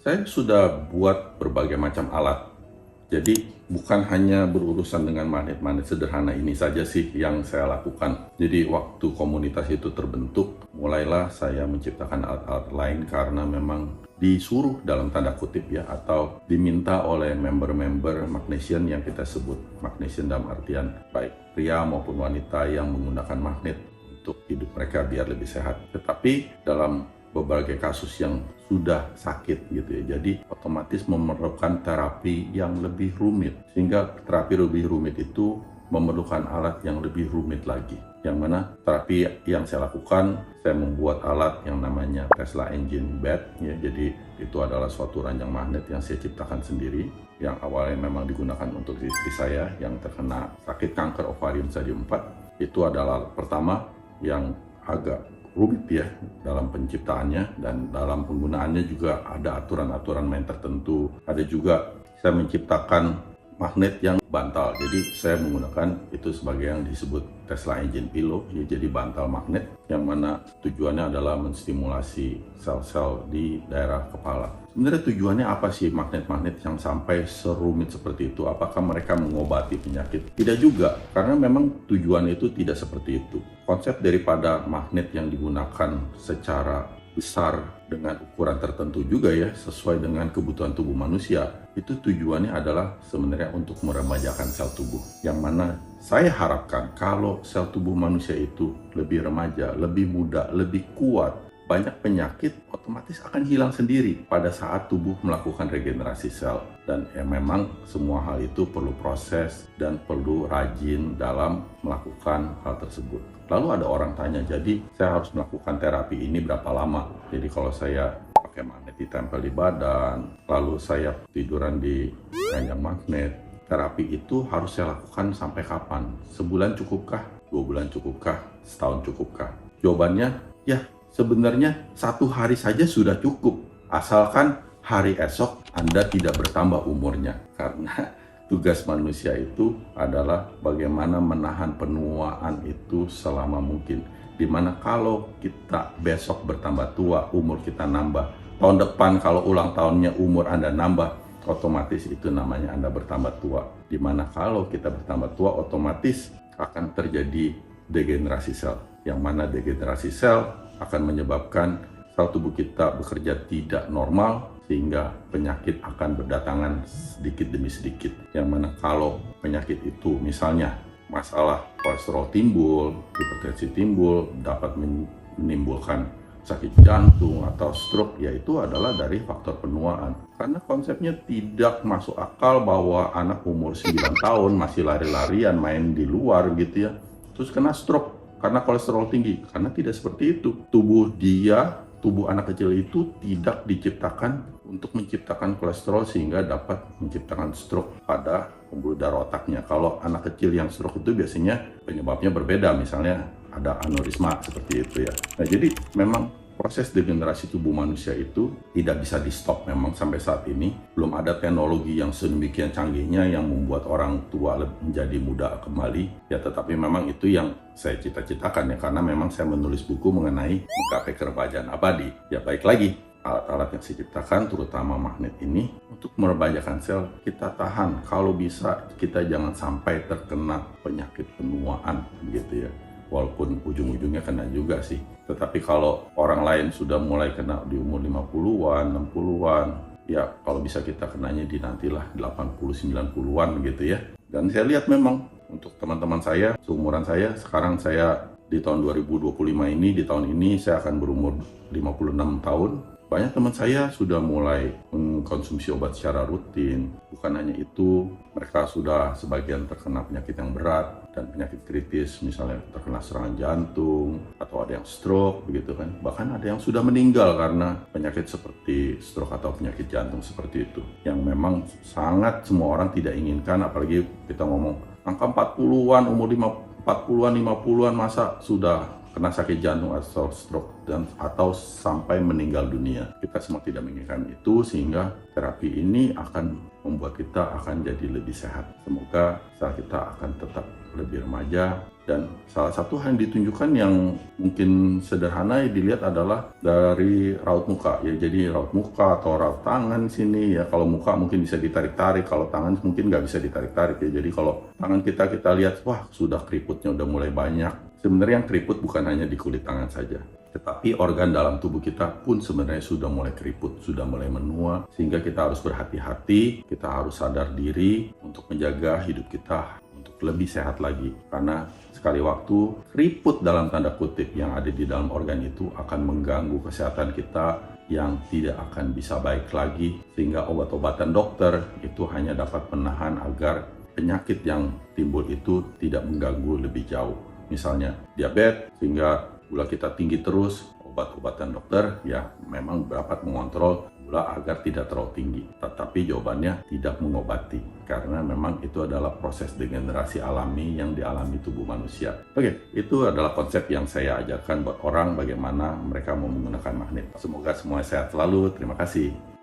Saya sudah buat berbagai macam alat. Jadi bukan hanya berurusan dengan magnet-magnet sederhana ini saja sih yang saya lakukan. Jadi waktu komunitas itu terbentuk, mulailah saya menciptakan alat-alat lain karena memang disuruh dalam tanda kutip ya, atau diminta oleh member-member Magnesian yang kita sebut Magnesian dalam artian baik pria maupun wanita yang menggunakan magnet untuk hidup mereka biar lebih sehat. Tetapi dalam berbagai kasus yang sudah sakit gitu ya, jadi otomatis memerlukan terapi yang lebih rumit, sehingga terapi lebih rumit itu memerlukan alat yang lebih rumit lagi. Yang mana terapi yang saya lakukan, saya membuat alat yang namanya Tesla Engine Bed ya. Jadi itu adalah suatu ranjang magnet yang saya ciptakan sendiri, yang awalnya memang digunakan untuk istri saya yang terkena sakit kanker ovarium stadium 4. Itu adalah alat pertama yang agak rumit ya dalam penciptaannya, dan dalam penggunaannya juga ada aturan-aturan main tertentu. Ada juga saya menciptakan magnet yang bantal, jadi saya menggunakan itu sebagai yang disebut Tesla Engine Pillow ya, jadi bantal magnet yang mana tujuannya adalah menstimulasi sel-sel di daerah kepala. Sebenarnya tujuannya apa sih magnet-magnet yang sampai serumit seperti itu? Apakah mereka mengobati penyakit? Tidak juga, karena memang tujuan itu tidak seperti itu. Konsep daripada magnet yang digunakan secara besar dengan ukuran tertentu juga ya, sesuai dengan kebutuhan tubuh manusia, itu tujuannya adalah sebenarnya untuk meremajakan sel tubuh. Yang mana saya harapkan kalau sel tubuh manusia itu lebih remaja, lebih muda, lebih kuat, banyak penyakit otomatis akan hilang sendiri pada saat tubuh melakukan regenerasi sel. Dan ya memang semua hal itu perlu proses dan perlu rajin dalam melakukan hal tersebut. Lalu ada orang tanya, jadi saya harus melakukan terapi ini berapa lama? Jadi kalau saya pakai magnet ditempel di badan, lalu saya tiduran di ranjang magnet, terapi itu harus saya lakukan sampai kapan? Sebulan cukupkah? 2 bulan cukupkah? Setahun cukupkah? Jawabannya, ya sebenarnya 1 hari saja sudah cukup, asalkan hari esok Anda tidak bertambah umurnya. Karena tugas manusia itu adalah bagaimana menahan penuaan itu selama mungkin. Dimana kalau kita besok bertambah tua, umur kita nambah. Tahun depan kalau ulang tahunnya umur Anda nambah, otomatis itu namanya Anda bertambah tua. Dimana kalau kita bertambah tua, otomatis akan terjadi degenerasi sel. Yang mana degenerasi sel akan menyebabkan sel tubuh kita bekerja tidak normal, sehingga penyakit akan berdatangan sedikit demi sedikit. Yang mana kalau penyakit itu misalnya masalah kolesterol timbul, hipertensi timbul, dapat menimbulkan sakit jantung atau stroke, yaitu adalah dari faktor penuaan. Karena konsepnya tidak masuk akal bahwa anak umur 9 tahun masih lari-larian main di luar gitu ya, terus kena stroke karena kolesterol tinggi. Karena tidak seperti itu. Tubuh anak kecil itu tidak diciptakan untuk menciptakan kolesterol sehingga dapat menciptakan stroke pada pembuluh darah otaknya. Kalau anak kecil yang stroke itu biasanya penyebabnya berbeda, misalnya ada aneurisma seperti itu ya. Nah, jadi memang proses degenerasi tubuh manusia itu tidak bisa di stop. Memang sampai saat ini belum ada teknologi yang sedemikian canggihnya yang membuat orang tua menjadi muda kembali ya, tetapi memang itu yang saya cita-citakan ya, karena memang saya menulis buku mengenai menggapai keremajakan abadi. Ya baik lagi, alat-alat yang saya ciptakan terutama magnet ini untuk meremajakan sel kita tahan. Kalau bisa kita jangan sampai terkena penyakit penuaan gitu ya. Walaupun ujung-ujungnya kena juga sih. Tetapi kalau orang lain sudah mulai kena di umur 50-an, 60-an, ya kalau bisa kita kenanya di nantilah 80-90-an gitu ya. Dan saya lihat memang untuk teman-teman saya, seumuran saya, sekarang saya di tahun 2025 ini, di tahun ini saya akan berumur 56 tahun. Banyak teman saya sudah mulai mengkonsumsi obat secara rutin. Bukan hanya itu, mereka sudah sebagian terkena penyakit yang berat dan penyakit kritis, misalnya terkena serangan jantung atau ada yang stroke begitu kan. Bahkan ada yang sudah meninggal karena penyakit seperti stroke atau penyakit jantung seperti itu. Yang memang sangat semua orang tidak inginkan, apalagi kita ngomong angka 40-an, umur 40-an, 50-an masa sudah kena sakit jantung atau stroke dan atau sampai meninggal dunia. Kita semua tidak menginginkan itu, sehingga terapi ini akan membuat kita akan jadi lebih sehat. Semoga sel kita akan tetap lebih remaja, Dan salah satu hal yang ditunjukkan yang mungkin sederhana dilihat adalah dari raut muka ya. Jadi raut muka atau raut tangan sini ya. Kalau muka mungkin bisa ditarik-tarik, kalau tangan mungkin nggak bisa ditarik-tarik ya. Jadi kalau tangan kita lihat, wah sudah keriputnya udah mulai banyak. Sebenarnya yang keriput bukan hanya di kulit tangan saja, tetapi organ dalam tubuh kita pun sebenarnya sudah mulai keriput, sudah mulai menua, sehingga kita harus berhati-hati, kita harus sadar diri untuk menjaga hidup kita untuk lebih sehat lagi. Karena sekali waktu keriput dalam tanda kutip yang ada di dalam organ itu akan mengganggu kesehatan kita yang tidak akan bisa baik lagi, sehingga obat-obatan dokter itu hanya dapat menahan agar penyakit yang timbul itu tidak mengganggu lebih jauh. Misalnya diabetes, sehingga gula kita tinggi terus, obat-obatan dokter ya memang dapat mengontrol gula agar tidak terlalu tinggi. Tetapi jawabannya tidak mengobati, karena memang itu adalah proses degenerasi alami yang dialami tubuh manusia. Oke, itu adalah konsep yang saya ajarkan buat orang bagaimana mereka mau menggunakan magnet. Semoga semua sehat selalu. Terima kasih.